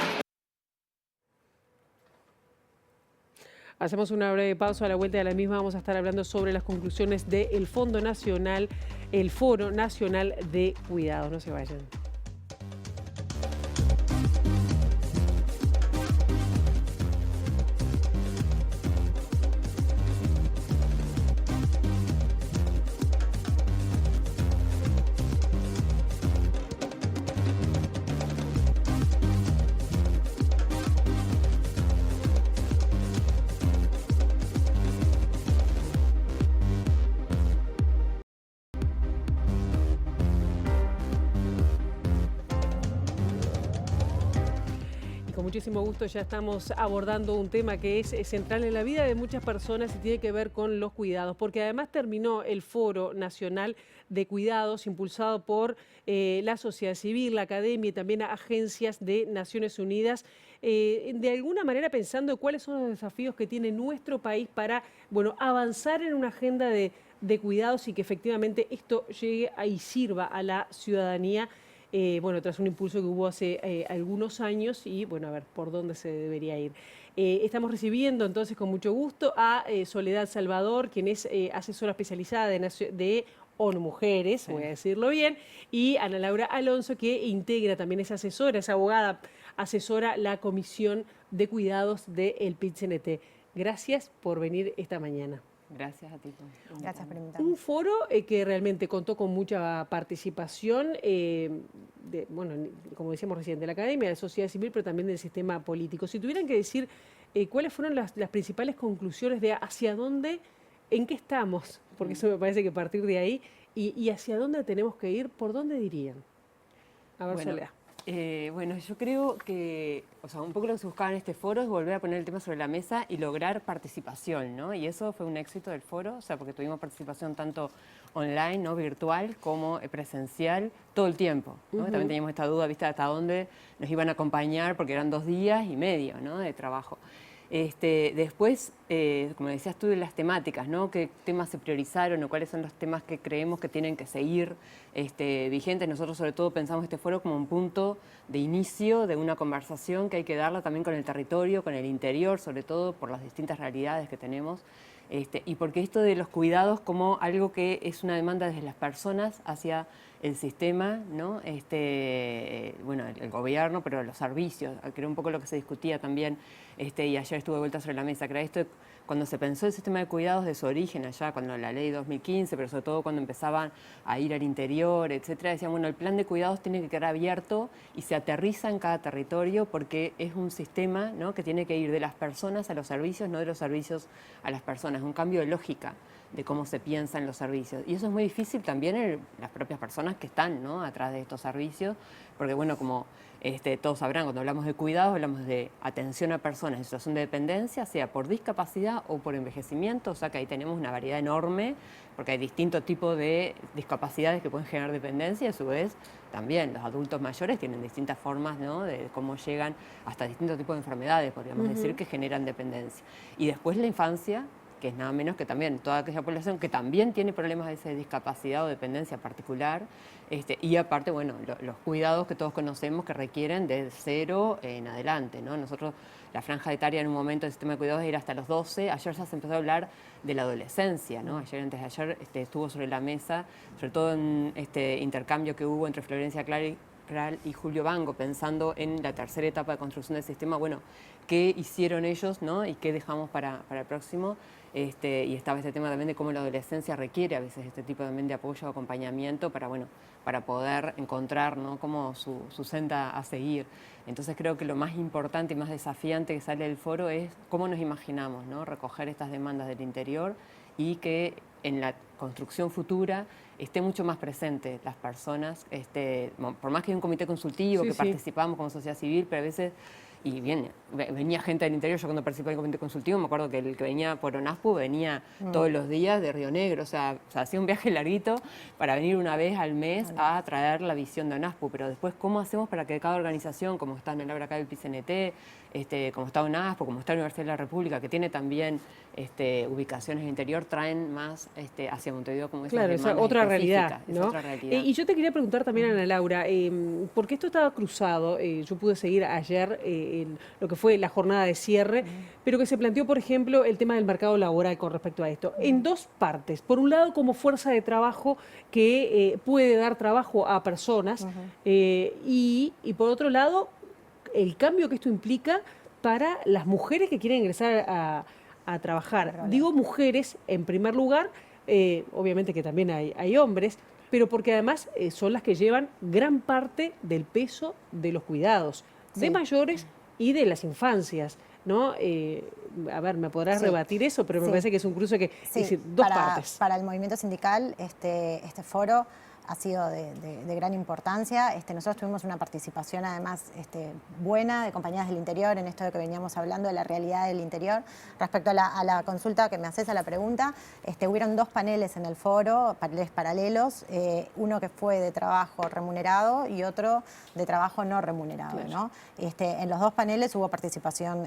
Hacemos una breve pausa. A la vuelta de la misma vamos a estar hablando sobre las conclusiones del Fondo Nacional, el Foro Nacional de Cuidados. No se vayan. Con muchísimo gusto ya estamos abordando un tema que es central en la vida de muchas personas y tiene que ver con los cuidados, porque además terminó el Foro Nacional de Cuidados impulsado por la sociedad civil, la academia y también agencias de Naciones Unidas, de alguna manera pensando cuáles son los desafíos que tiene nuestro país para, bueno, avanzar en una agenda de cuidados y que efectivamente esto llegue y sirva a la ciudadanía. Bueno, tras un impulso que hubo hace algunos años y, bueno, a ver, por dónde se debería ir. Estamos recibiendo entonces con mucho gusto a Soledad Salvador, quien es asesora especializada de ONU Mujeres, voy a decirlo bien, y Ana Laura Alonso, que integra también, es asesora, es abogada, asesora la Comisión de Cuidados del PIT-CNT. Gracias por venir esta mañana. Gracias a ti. Gracias por invitarme. Un foro que realmente contó con mucha participación, bueno, como decíamos recién, de la academia, de la sociedad civil, pero también del sistema político. Si tuvieran que decir cuáles fueron las principales conclusiones de hacia dónde, en qué estamos, porque eso me parece que partir de ahí, y hacia dónde tenemos que ir, ¿por dónde dirían? A ver, Bueno, Soledad. Bueno, yo creo que, o sea, un poco lo que se buscaba en este foro es volver a poner el tema sobre la mesa y lograr participación, ¿no? Y eso fue un éxito del foro, o sea, porque tuvimos participación tanto online, ¿no?, virtual, como presencial, todo el tiempo, ¿no? También teníamos esta duda, ¿viste?, hasta dónde nos iban a acompañar, porque eran 2 días y medio, ¿no?, de trabajo. Después, como decías tú, de las temáticas, ¿no? ¿Qué temas se priorizaron o cuáles son los temas que creemos que tienen que seguir vigentes? Nosotros sobre todo pensamos este foro como un punto de inicio de una conversación que hay que darla también con el territorio, con el interior, sobre todo por las distintas realidades que tenemos. Y porque esto de los cuidados como algo que es una demanda desde las personas hacia el sistema, ¿no? Bueno, el gobierno, pero los servicios, que era un poco lo que se discutía también, y ayer estuve de vuelta sobre la mesa, que era esto, cuando se pensó el sistema de cuidados de su origen allá, cuando la ley 2015, pero sobre todo cuando empezaban a ir al interior, etcétera, decían, bueno, el plan de cuidados tiene que quedar abierto y se aterriza en cada territorio porque es un sistema, ¿no?, que tiene que ir de las personas a los servicios, no de los servicios a las personas, es un cambio de lógica de cómo se piensa en los servicios. Y eso es muy difícil también en las propias personas que están, ¿no?, atrás de estos servicios, porque bueno, como todos sabrán, cuando hablamos de cuidados hablamos de atención a personas en situación de dependencia, sea por discapacidad o por envejecimiento, o sea que ahí tenemos una variedad enorme, porque hay distintos tipos de discapacidades que pueden generar dependencia, y a su vez también los adultos mayores tienen distintas formas, ¿no?, de cómo llegan hasta distintos tipos de enfermedades, podríamos decir, que generan dependencia. Y después la infancia, que es nada menos que también toda aquella población que también tiene problemas de discapacidad o dependencia particular, y aparte, bueno, los cuidados que todos conocemos que requieren de 0 en adelante, ¿no? Nosotros, la franja etaria en un momento del sistema de cuidados era hasta los 12, ayer ya se empezó a hablar de la adolescencia, ¿no? Ayer, antes de ayer, estuvo sobre la mesa, sobre todo en este intercambio que hubo entre Florencia Kral y Julio Bango, pensando en la tercera etapa de construcción del sistema, bueno, qué hicieron ellos, ¿no?, y qué dejamos para el próximo. Y estaba este tema también de cómo la adolescencia requiere a veces este tipo también de apoyo o acompañamiento para, bueno, para poder encontrar, ¿no?, como su senda a seguir. Entonces creo que lo más importante y más desafiante que sale del foro es cómo nos imaginamos, ¿no?, recoger estas demandas del interior y que en la construcción futura esté mucho más presente las personas, por más que hay un comité consultivo, que participamos como sociedad civil, pero a veces y venía gente del interior. Yo cuando participé del comité consultivo me acuerdo que el que venía por ONASPU venía todos los días de Río Negro, o sea, hacía un viaje larguito para venir una vez al mes a traer la visión de ONASPU, pero después ¿cómo hacemos para que cada organización, como está en el Abra acá del PICNT, como está ONASPU, como está la Universidad de la República, que tiene también ubicaciones en el interior, traen más hacia Montevideo como claro, esas es otra realidad, es ¿no? otra realidad. Y yo te quería preguntar también, Ana Laura, porque esto estaba cruzado, yo pude seguir ayer lo que fue la jornada de cierre, pero que se planteó, por ejemplo, el tema del mercado laboral con respecto a esto, en dos partes. Por un lado, como fuerza de trabajo que puede dar trabajo a personas, y por otro lado, el cambio que esto implica para las mujeres que quieren ingresar a trabajar. Digo mujeres en primer lugar, obviamente que también hay hombres, pero porque además son las que llevan gran parte del peso de los cuidados, de mayores y de las infancias, ¿no? A ver, me podrás rebatir eso, pero me parece que es un cruce que es decir, dos partes. Para el movimiento sindical, este foro ha sido de gran importancia. Nosotros tuvimos una participación además buena de compañías del interior en esto de que veníamos hablando de la realidad del interior. Respecto a la consulta que me haces, a la pregunta, hubieron dos paneles en el foro, paneles paralelos, uno que fue de trabajo remunerado y otro de trabajo no remunerado, claro, ¿no? En los dos paneles hubo participación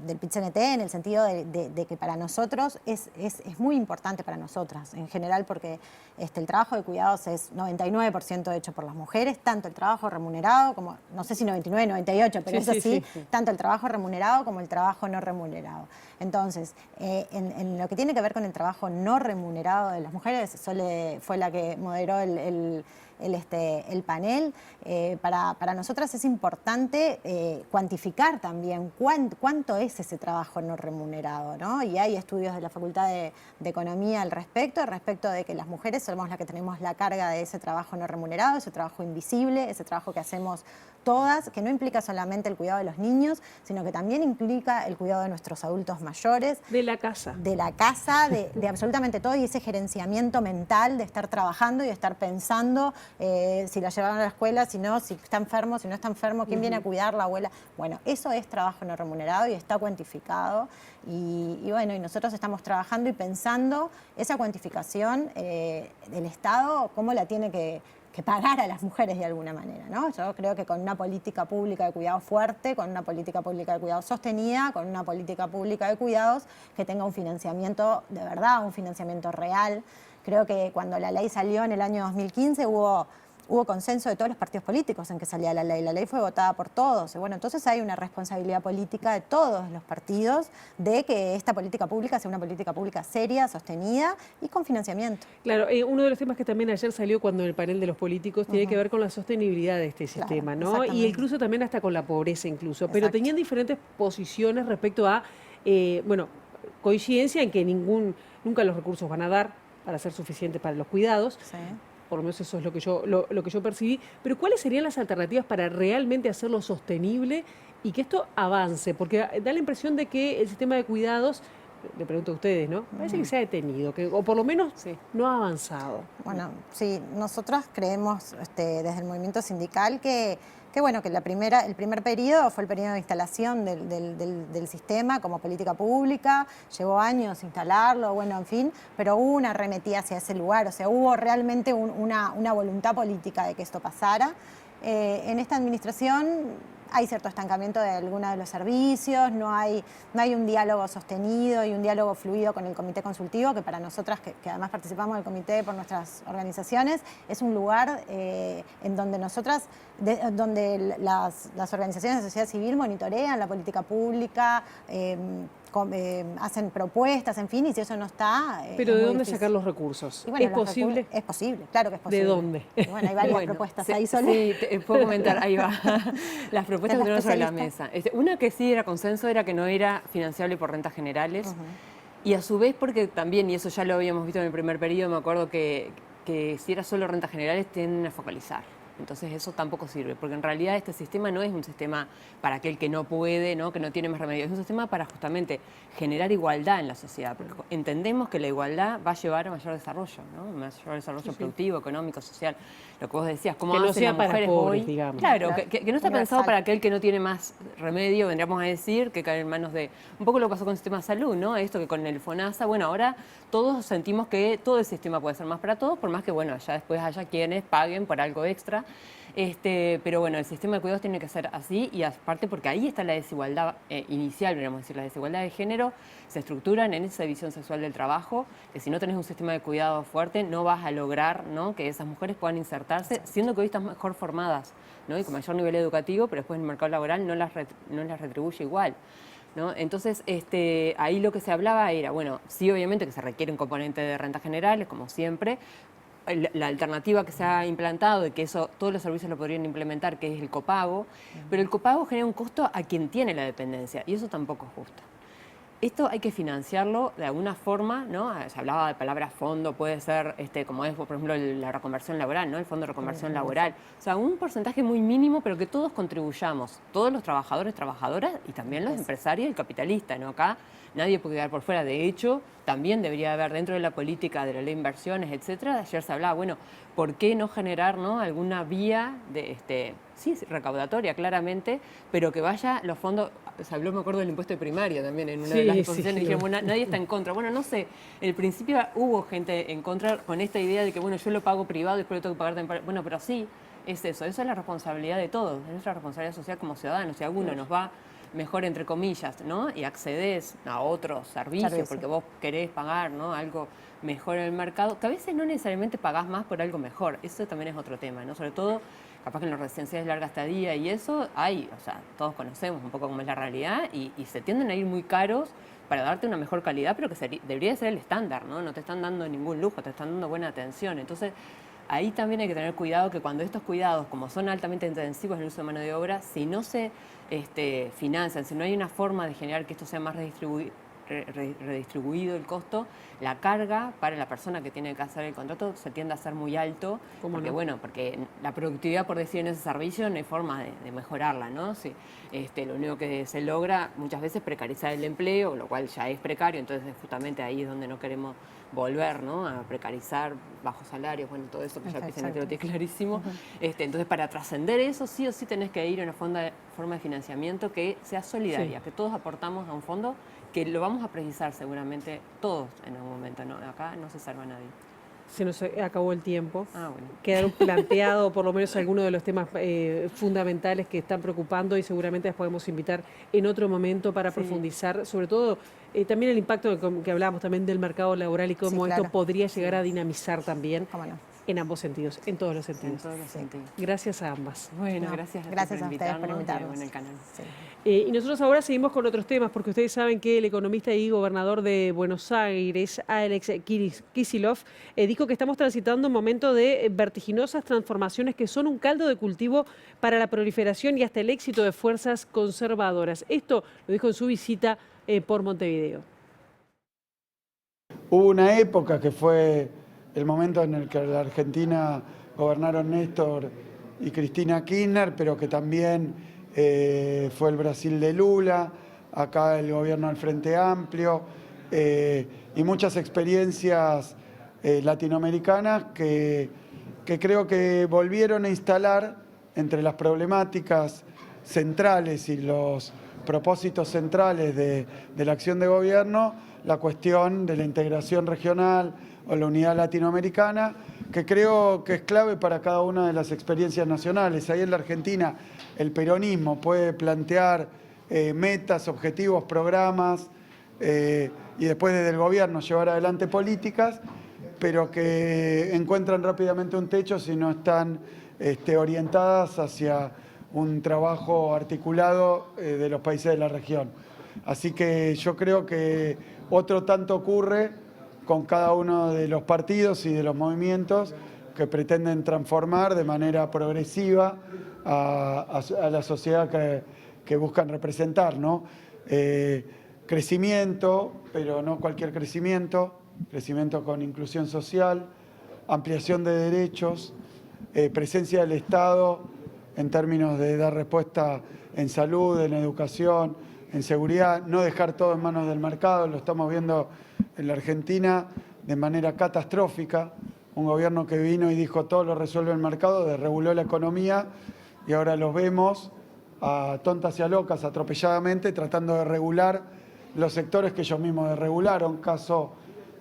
del PIT-CNT en el sentido de que para nosotros es muy importante para nosotras en general porque el trabajo de cuidados es 99% hecho por las mujeres, tanto el trabajo remunerado como, no sé si 99, 98, pero sí, tanto el trabajo remunerado como el trabajo no remunerado. Entonces, en lo que tiene que ver con el trabajo no remunerado de las mujeres, Sole fue la que moderó el panel. Para nosotras es importante cuantificar también cuánto es ese trabajo no remunerado, ¿no? Y hay estudios de la Facultad de Economía al respecto de que las mujeres somos las que tenemos la carga de ese trabajo no remunerado, ese trabajo invisible, ese trabajo que hacemos todas, que no implica solamente el cuidado de los niños, sino que también implica el cuidado de nuestros adultos mayores. De la casa. De la casa, de absolutamente todo, y ese gerenciamiento mental de estar trabajando y de estar pensando si la llevaron a la escuela, si no, si está enfermo, si no está enfermo, quién viene a cuidar, la abuela. Bueno, eso es trabajo no remunerado y está cuantificado. Y bueno, y nosotros estamos trabajando y pensando esa cuantificación del Estado, cómo la tiene que pagar a las mujeres de alguna manera, ¿no? Yo creo que con una política pública de cuidado fuerte, con una política pública de cuidado sostenida, con una política pública de cuidados que tenga un financiamiento de verdad, un financiamiento real. Creo que cuando la ley salió en el año 2015 hubo consenso de todos los partidos políticos en que salía la ley. La ley fue votada por todos. Y bueno, entonces hay una responsabilidad política de todos los partidos de que esta política pública sea una política pública seria, sostenida y con financiamiento. Claro, uno de los temas que también ayer salió cuando en el panel de los políticos tiene que ver con la sostenibilidad de este sistema, ¿no? Y incluso también hasta con la pobreza incluso. Pero tenían diferentes posiciones respecto a, coincidencia en que nunca los recursos van a dar para ser suficientes para los cuidados. Sí. Por lo menos eso es lo que yo percibí. Pero ¿cuáles serían las alternativas para realmente hacerlo sostenible y que esto avance? Porque da la impresión de que el sistema de cuidados, le pregunto a ustedes, ¿no? Parece que se ha detenido, o por lo menos no ha avanzado. Bueno, sí, nosotras creemos desde el movimiento sindical que el primer periodo fue el periodo de instalación del sistema como política pública, llevó años instalarlo, bueno, en fin, pero hubo una arremetida hacia ese lugar, o sea, hubo realmente una voluntad política de que esto pasara. En esta administración hay cierto estancamiento de algunos de los servicios, no hay un diálogo sostenido y un diálogo fluido con el comité consultivo, que para nosotras, que además participamos del comité por nuestras organizaciones, es un lugar en donde donde las organizaciones de sociedad civil monitorean la política pública, hacen propuestas, en fin, y si eso no está... ¿Pero de dónde sacar los recursos? Bueno, ¿Es posible? Es posible, claro que es posible. ¿De dónde? Y bueno, hay varias propuestas ahí, Sole. Sí, puedo comentar, ahí va. Las propuestas que tenemos sobre la mesa. Una que sí era consenso era que no era financiable por rentas generales. Y a su vez, porque también, y eso ya lo habíamos visto en el primer periodo, me acuerdo que si era solo rentas generales tienden a focalizar. Entonces eso tampoco sirve, porque en realidad este sistema no es un sistema para aquel que no puede, ¿no? Que no tiene más remedio, es un sistema para justamente generar igualdad en la sociedad, porque entendemos que la igualdad va a llevar a mayor desarrollo, ¿no? Mayor desarrollo productivo, económico, social. Lo que vos decías, cómo que no hacen sea las para mujeres pobres, hoy. digamos. Claro, que no está pensado para aquel que no tiene más remedio, vendríamos a decir, que cae en manos de... Un poco lo que pasó con el sistema de salud, ¿no? Esto que con el FONASA, bueno, ahora todos sentimos que todo el sistema puede ser más para todos, por más que, bueno, ya después haya quienes paguen por algo extra. Pero bueno, el sistema de cuidados tiene que ser así, y aparte porque ahí está la desigualdad inicial, podríamos decir, la desigualdad de género se estructuran en esa división sexual del trabajo, que si no tenés un sistema de cuidado fuerte no vas a lograr, ¿no?, que esas mujeres puedan insertarse, siendo que hoy están mejor formadas, ¿no?, y con mayor nivel educativo, pero después en el mercado laboral no las retribuye igual, ¿no? Entonces, ahí lo que se hablaba era, bueno, sí, obviamente que se requiere un componente de rentas generales, como siempre. La alternativa que se ha implantado, de que eso todos los servicios lo podrían implementar, que es el copago, pero el copago genera un costo a quien tiene la dependencia, y eso tampoco es justo. Esto hay que financiarlo de alguna forma, ¿no? Se hablaba de palabra fondo, puede ser, como es, por ejemplo, la reconversión laboral, ¿no? El fondo de reconversión laboral. O sea, un porcentaje muy mínimo, pero que todos contribuyamos, todos los trabajadores, trabajadoras, y también los empresarios y el capitalista, ¿no? Acá nadie puede quedar por fuera. De hecho, también debería haber dentro de la política de la ley de inversiones, etcétera. Ayer se hablaba, bueno, ¿por qué no generar, ¿no?, alguna vía de, sí, recaudatoria, claramente, pero que vaya los fondos? Se habló, me acuerdo, del impuesto de primaria también en una de las exposiciones, dijeron, bueno, nadie está en contra. Bueno, no sé, en el principio hubo gente en contra con esta idea de que, bueno, yo lo pago privado y después lo tengo que pagar también. Bueno, pero sí, es eso es la responsabilidad de todos, es nuestra responsabilidad social como ciudadanos. Si a alguno nos va mejor, entre comillas, ¿no?, y accedes a otros servicios porque vos querés pagar, ¿no?, algo mejor en el mercado, que a veces no necesariamente pagás más por algo mejor. Eso también es otro tema, ¿no? Sobre todo, capaz que en los residenciales de larga estadía y eso, todos conocemos un poco cómo es la realidad, y se tienden a ir muy caros para darte una mejor calidad, pero que debería ser el estándar, ¿no? No te están dando ningún lujo, te están dando buena atención. Entonces, ahí también hay que tener cuidado, que cuando estos cuidados, como son altamente intensivos en el uso de mano de obra, si no se financian, si no hay una forma de generar que esto sea más redistribuido el costo, la carga para la persona que tiene que hacer el contrato se tiende a ser muy alto, porque porque la productividad, por decir, en ese servicio no hay forma de mejorarla, ¿no? Sí, lo único que se logra muchas veces es precarizar el empleo, lo cual ya es precario, entonces justamente ahí es donde no queremos volver, ¿no?, a precarizar bajos salarios, bueno, todo eso que ya el PCNT lo tiene clarísimo. Entonces, para trascender eso, sí o sí tenés que ir a una forma de financiamiento que sea solidaria, que todos aportamos a un fondo que lo vamos a precisar seguramente todos en algún momento, ¿no? Acá no se salva a nadie. Se nos acabó el tiempo. Bueno. Quedaron planteados por lo menos algunos de los temas fundamentales que están preocupando, y seguramente las podemos invitar en otro momento para profundizar, sobre todo también el impacto que hablábamos también del mercado laboral y cómo esto podría llegar a dinamizar también en ambos sentidos, en todos los sentidos. En todos los sentidos. Gracias a ambas. Bueno, gracias a ustedes por invitarnos. En el canal. Y nosotros ahora seguimos con otros temas, porque ustedes saben que el economista y gobernador de Buenos Aires, Alex Kicillof, dijo que estamos transitando un momento de vertiginosas transformaciones que son un caldo de cultivo para la proliferación y hasta el éxito de fuerzas conservadoras. Esto lo dijo en su visita por Montevideo. Hubo una época que fue el momento en el que la Argentina gobernaron Néstor y Cristina Kirchner, pero que también fue el Brasil de Lula, acá el gobierno del Frente Amplio, y muchas experiencias latinoamericanas que creo que volvieron a instalar entre las problemáticas centrales y los propósitos centrales de la acción de gobierno la cuestión de la integración regional o la unidad latinoamericana, que creo que es clave para cada una de las experiencias nacionales. Ahí en la Argentina el peronismo puede plantear metas, objetivos, programas y después desde el gobierno llevar adelante políticas, pero que encuentran rápidamente un techo si no están orientadas hacia un trabajo articulado de los países de la región. Así que yo creo que otro tanto ocurre con cada uno de los partidos y de los movimientos que pretenden transformar de manera progresiva a la sociedad que buscan representar, ¿no? Crecimiento, pero no cualquier crecimiento con inclusión social, ampliación de derechos, presencia del Estado en términos de dar respuesta en salud, en educación, en seguridad, no dejar todo en manos del mercado, lo estamos viendo en la Argentina de manera catastrófica, un gobierno que vino y dijo todo lo resuelve el mercado, desreguló la economía y ahora los vemos a tontas y a locas, atropelladamente, tratando de regular los sectores que ellos mismos desregularon, caso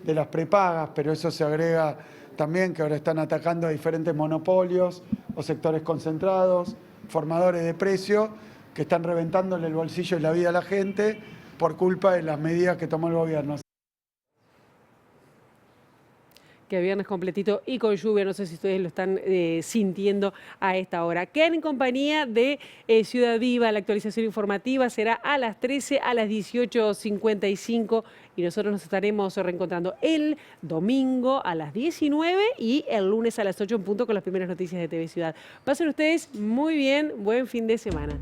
de las prepagas, pero eso se agrega también que ahora están atacando a diferentes monopolios o sectores concentrados, formadores de precios, que están reventándole el bolsillo y la vida a la gente por culpa de las medidas que tomó el gobierno. Que viernes completito y con lluvia, no sé si ustedes lo están sintiendo a esta hora. Quedan en compañía de Ciudad Viva, la actualización informativa será a las 13, a las 18:55 y nosotros nos estaremos reencontrando el domingo a las 19 y el lunes a las 8 en punto con las primeras noticias de TV Ciudad. Pasen ustedes muy bien, buen fin de semana.